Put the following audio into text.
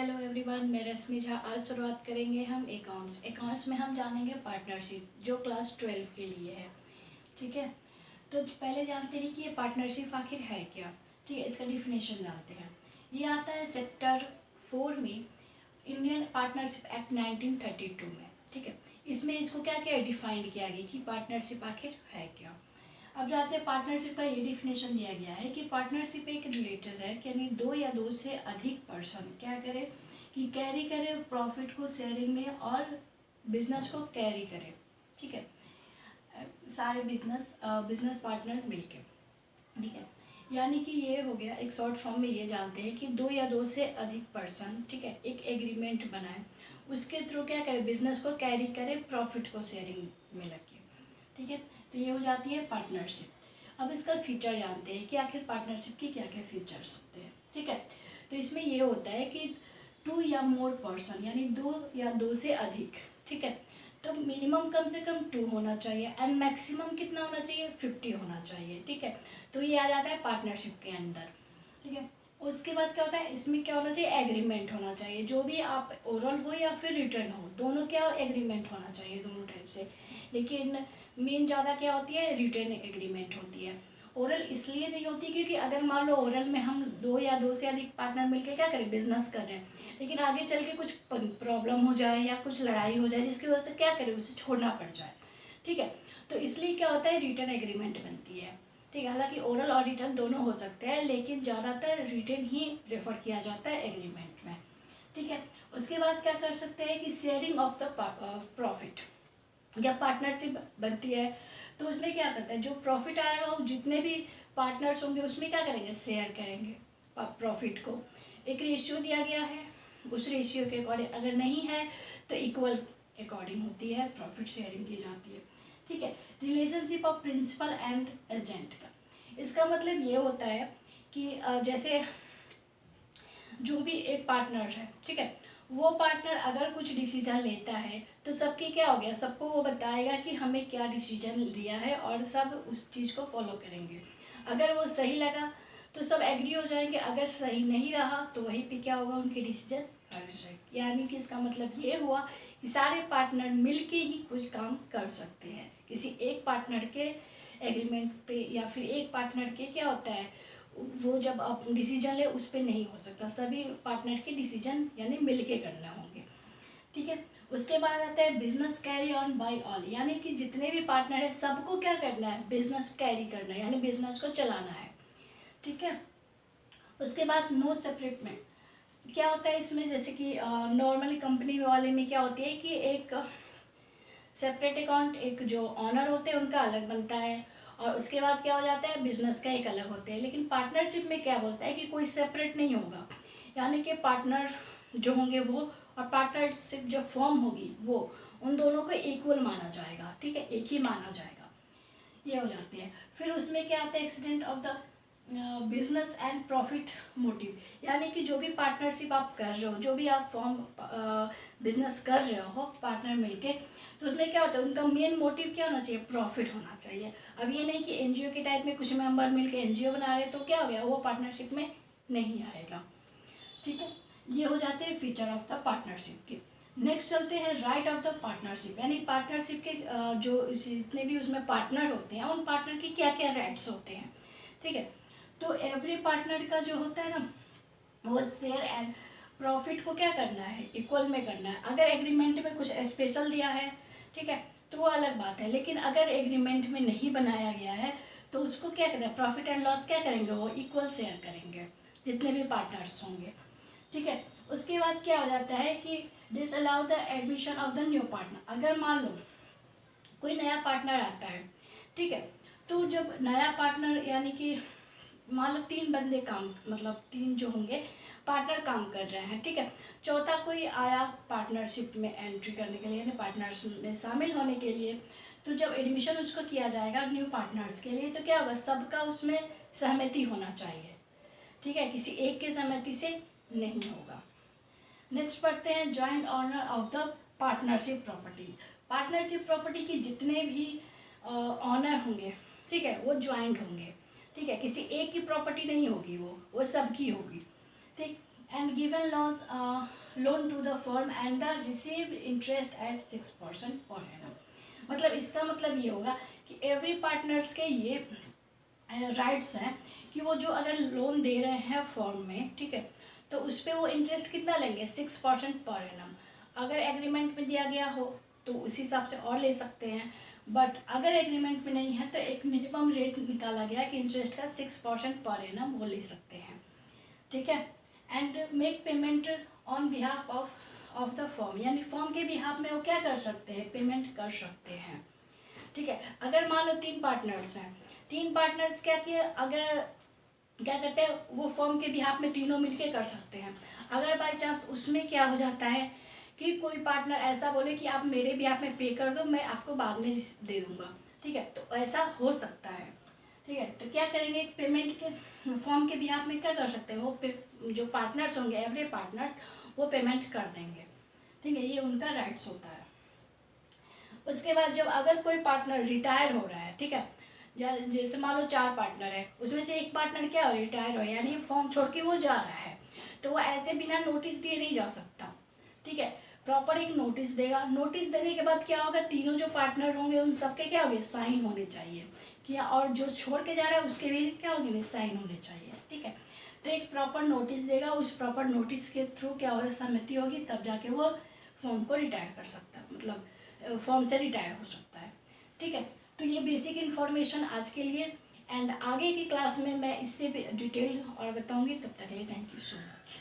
Hello everyone, मैं रश्मि झा। आज शुरुआत करेंगे हम अकाउंट्स में हम जानेंगे पार्टनरशिप, जो क्लास 12 के लिए है। ठीक है, तो पहले जानते हैं कि ये पार्टनरशिप आखिर है क्या। ठीक है, इसका डिफिनेशन जानते हैं। ये आता है सेक्टर 4 में, इंडियन पार्टनरशिप एक्ट 1932 में। ठीक है, इसमें इसको क्या क्या डिफाइंड किया गया कि पार्टनरशिप आखिर है क्या। अब जाते हैं पार्टनरशिप का। ये डिफिनेशन दिया गया है कि पार्टनरशिप एक रिलेटिव है, यानी दो या दो से अधिक पर्सन क्या करे कि कैरी करे प्रॉफिट को शेयरिंग में और बिजनेस को कैरी करे। ठीक है, सारे बिजनेस पार्टनर मिलके। ठीक है, यानी कि ये हो गया। एक शॉर्ट फॉर्म में ये जानते हैं कि दो या दो से अधिक पर्सन, ठीक है, एक एग्रीमेंट बनाए, उसके थ्रू क्या करे, बिजनेस को कैरी करे, प्रॉफिट को शेयरिंग में लगे। ठीक है, तो ये हो जाती है पार्टनरशिप। अब इसका फीचर जानते हैं कि आखिर पार्टनरशिप के क्या क्या फीचर्स होते हैं। ठीक है, तो इसमें ये होता है कि 2 या मोर पर्सन, यानी दो या दो से अधिक। ठीक है, तो मिनिमम कम से कम 2 होना चाहिए एंड मैक्सिमम कितना होना चाहिए, 50 होना चाहिए। ठीक है, तो ये आ जाता है पार्टनरशिप के अंदर। ठीक है, उसके बाद क्या होता है, इसमें क्या होना चाहिए, एग्रीमेंट होना चाहिए। जो भी आप ओरल हो या फिर रिटर्न हो, दोनों क्या एग्रीमेंट होना चाहिए, दोनों टाइप से। लेकिन मेन ज़्यादा क्या होती है, रिटर्न एग्रीमेंट होती है। ओरल इसलिए नहीं होती क्योंकि अगर मान लो ओरल में हम दो या दो से अधिक पार्टनर मिलकर क्या करें, बिजनेस कर रहे हैं, लेकिन आगे चल के कुछ प्रॉब्लम हो जाए या कुछ लड़ाई हो जाए जिसकी वजह से क्या करें, उसे छोड़ना पड़ जाए। ठीक है, तो इसलिए क्या होता है, रिटर्न एग्रीमेंट बनती है। ठीक है, हालांकि ओरल और रिटर्न दोनों हो सकते हैं, लेकिन ज़्यादातर रिटर्न ही रेफर किया जाता है एग्रीमेंट में। ठीक है, उसके बाद क्या कर सकते हैं कि शेयरिंग ऑफ द प्रॉफिट। जब पार्टनरशिप बनती है तो उसमें क्या करता है, जो प्रॉफिट आएगा वो जितने भी पार्टनर्स होंगे उसमें क्या करेंगे, शेयर करेंगे प्रॉफिट को। एक रेशियो दिया गया है, उस रेशियो के अकॉर्डिंग, अगर नहीं है तो इक्वल अकॉर्डिंग होती है, प्रॉफिट शेयरिंग की जाती है। ठीक है, relationship of principal and agent का, इसका मतलब ये होता है कि जैसे जो भी एक पार्टनर है, ठीक है, वो पार्टनर अगर कुछ डिसीजन लेता है तो सबके क्या हो गया, सबको वो बताएगा कि हमें क्या डिसीजन लिया है और सब उस चीज़ को फॉलो करेंगे। अगर वो सही लगा तो सब एग्री हो जाएंगे, अगर सही नहीं रहा तो वहीं पे क्या होगा, उनके डिसीजन खारिज हो जाएंगे। यानी कि इसका मतलब ये हुआ कि सारे पार्टनर मिलके ही कुछ काम कर सकते हैं। किसी एक पार्टनर के एग्रीमेंट पे या फिर एक पार्टनर के क्या होता है, वो जब आप डिसीजन ले उस पर नहीं हो सकता, सभी पार्टनर के डिसीजन यानी मिलके करने होंगे। ठीक है, उसके बाद आता है business carry on by all, यानी कि जितने भी पार्टनर है सबको क्या करना है, बिजनेस कैरी करना है, यानी बिजनेस को चलाना है। ठीक है, उसके बाद नो सेपरेटमेंट क्या होता है इसमें, जैसे कि नॉर्मली कंपनी वाले में क्या होती है कि एक सेपरेट अकाउंट, एक जो ऑनर होते हैं उनका अलग बनता है, और उसके बाद क्या हो जाता है, बिजनेस का एक अलग होता है। लेकिन पार्टनरशिप में क्या बोलता है कि कोई सेपरेट नहीं होगा, यानी कि पार्टनर जो होंगे वो और पार्टनरशिप जो फॉर्म होगी वो, उन दोनों को इक्वल माना जाएगा। ठीक है, एक ही माना जाएगा, ये हो जाते हैं। फिर उसमें क्या आता है, accident of the business and profit motive, यानी कि जो भी पार्टनरशिप आप कर रहे हो, जो भी आप फॉर्म बिजनेस कर रहे हो पार्टनर मिलके, तो उसमें क्या होता है, उनका मेन मोटिव क्या होना चाहिए, प्रॉफिट होना चाहिए। अब ये नहीं कि एनजीओ के टाइप में कुछ मेंबर मिलके एनजीओ बना रहे तो क्या हो गया, वो पार्टनरशिप में नहीं आएगा। ठीक है, ये हो जाते हैं फीचर ऑफ द पार्टनरशिप के। नेक्स्ट चलते हैं राइट ऑफ द पार्टनरशिप, यानी पार्टनरशिप के जो जितने भी उसमें पार्टनर होते हैं उन पार्टनर के क्या क्या राइट्स होते हैं। ठीक है, तो एवरी पार्टनर का जो होता है ना, वो शेयर एंड प्रॉफिट को क्या करना है, इक्वल में करना है। अगर एग्रीमेंट में कुछ स्पेशल दिया है, ठीक है, तो वो अलग बात है, लेकिन अगर एग्रीमेंट में नहीं बनाया गया है तो उसको क्या करना है, प्रॉफिट एंड लॉस क्या करेंगे, वो इक्वल शेयर करेंगे जितने भी पार्टनर्स होंगे। ठीक है, उसके बाद क्या हो जाता है कि this allow the admission of the new partner. अगर मान लो कोई नया पार्टनर आता है, ठीक है, तो जब नया पार्टनर, यानी कि मान लो 3 बंदे काम, मतलब 3 जो होंगे पार्टनर काम कर रहे हैं, ठीक है, चौथा कोई आया पार्टनरशिप में एंट्री करने के लिए, यानी पार्टनरशिप में शामिल होने के लिए, तो जब एडमिशन उसको किया जाएगा न्यू पार्टनर्स के लिए, तो क्या होगा, सबका उसमें सहमति होना चाहिए। ठीक है, किसी एक के सहमति से नहीं होगा। नेक्स्ट पढ़ते हैं joint owner of the partnership property. Partnership property के जितने भी ऑनर होंगे, ठीक है, वो ज्वाइंट होंगे। ठीक है, किसी एक की प्रॉपर्टी नहीं होगी, वो सबकी होगी। ठीक, and given loan to the firm and the received interest at 6% per annum। मतलब इसका मतलब ये होगा कि एवरी पार्टनर्स के ये राइट्स हैं कि वो जो अगर लोन दे रहे हैं फर्म में, ठीक है, तो उस पर वो इंटरेस्ट कितना लेंगे, 6% पर एनम। अगर एग्रीमेंट में दिया गया हो तो उसी हिसाब से और ले सकते हैं, बट अगर एग्रीमेंट में नहीं है तो एक मिनिमम रेट निकाला गया कि इंटरेस्ट का 6% पर एनम वो ले सकते हैं, ठीक है। And make payment on behalf of the firm, यानी फर्म के बिहाफ में वो क्या कर सकते हैं, पेमेंट कर सकते हैं, ठीक है। अगर मान लो 3 पार्टनर्स हैं, 3 पार्टनर्स क्या किए, अगर क्या करते हैं वो फर्म के बिहाफ में तीनों मिलके कर सकते हैं। अगर बाई चांस उसमें क्या हो जाता है कि कोई पार्टनर ऐसा बोले कि आप मेरे बिहाफ में पे कर दो, मैं आपको बाद में दे दूँगा, ठीक है, तो ऐसा हो सकता है, ठीक है। तो क्या करेंगे, पेमेंट के फॉर्म के बिहाफ में क्या कर सकते हैं, वो जो पार्टनर्स होंगे एवरी पार्टनर्स वो पेमेंट कर देंगे, ठीक है, ये उनका राइट्स होता है। उसके बाद जब अगर कोई पार्टनर रिटायर हो रहा है, ठीक है, जैसे मान लो 4 पार्टनर है, उसमें से एक पार्टनर क्या हो, रिटायर हो, यानी फॉर्म छोड़ के वो जा रहा है, तो वो ऐसे बिना नोटिस दिए नहीं जा सकता, ठीक है। प्रॉपर एक नोटिस देगा, नोटिस देने के बाद क्या होगा, तीनों जो पार्टनर होंगे उन सबके क्या होंगे, साइन होने चाहिए कि, और जो छोड़ के जा रहा है उसके भी क्या होंगे, साइन होने चाहिए, ठीक है। तो एक प्रॉपर नोटिस देगा, उस प्रॉपर नोटिस के थ्रू क्या होगा, सहमति होगी, तब जाके वो फॉर्म को रिटायर कर सकता है, मतलब फॉर्म से रिटायर हो सकता है, ठीक है। तो ये बेसिक इन्फॉर्मेशन आज के लिए, एंड आगे की क्लास में मैं इससे भी डिटेल और बताऊंगी। तब तक के लिए थैंक यू सो मच।